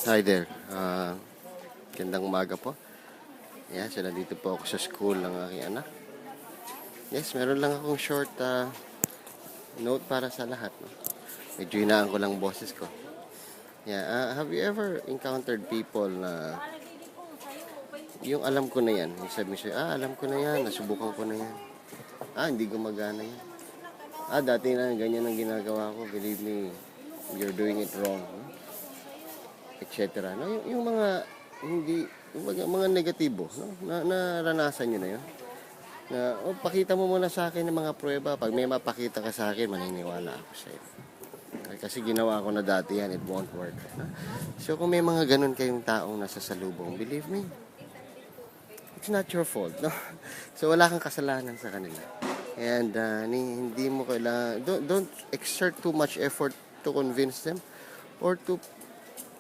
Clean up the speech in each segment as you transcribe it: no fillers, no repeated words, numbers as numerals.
Hi there. Gandang umaga po. Yeah, so nandito po ako sa school ng aking anak. Yes, meron lang akong short note para sa lahat. No? Medyo hinaan ko lang boses ko. Yeah, have you ever encountered people na yung alam ko na yan? Yung sabi mo siya, alam ko na yan, nasubukan ko na yan. Hindi gumagana yan. Dati na ganyan ang ginagawa ko. Believe me, you're doing it wrong. No? Etc. No? Yung mga hindi mga negatibo, no? Naranasan niyo na 'yon. Na pakita mo muna sa akin ng mga pruweba. Pag may mapakita ka sa akin, maniniwala ako sa iyo. Kasi ginawa ko na dati yan, it won't work. No? So kung may mga ganun kayong taong nasa salubong, believe me, it's not your fault, no? So wala kang kasalanan sa kanila. And hindi mo kailangan, don't exert too much effort to convince them or to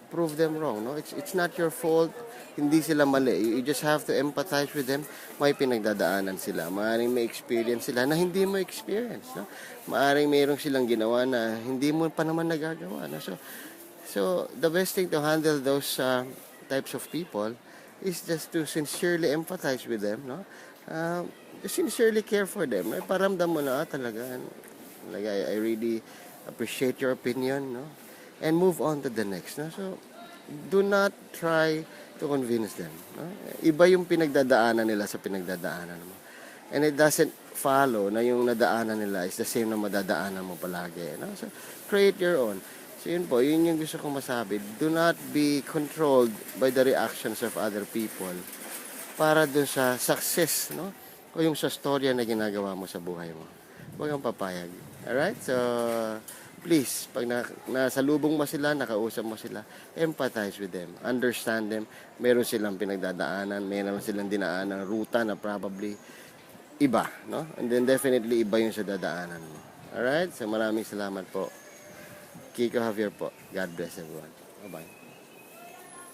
prove them wrong, no? It's not your fault. Hindi sila mali. You just have to empathize with them. May pinagdadaanan sila. Maaring may experience sila na hindi mo experience, no? Maaring mayroong silang ginawa na hindi mo pa naman nagagawa, no? So the best thing to handle those types of people is just to sincerely empathize with them, no? Sincerely care for them. Paramdam mo na talaga. Like I really appreciate your opinion, no? And move on to the next. No? So, do not try to convince them. No? Iba yung pinagdadaanan nila sa pinagdadaanan mo. And it doesn't follow na yung nadaanan nila is the same na madadaanan mo palagi. No? So, create your own. So, yun po, yun yung gusto kong masabi. Do not be controlled by the reactions of other people para dun sa success, no? O yung sa storya na ginagawa mo sa buhay mo. Huwag kang papayag. Alright? So, please, pag nasalubong mo sila, nakausap mo sila, empathize with them, understand them. Meron silang pinagdadaanan, meron silang dinaanan ruta na probably iba, no? And then definitely iba yung sa dadaanan mo. Alright? So maraming salamat po. Kiko Javier po. God bless everyone. Bye-bye.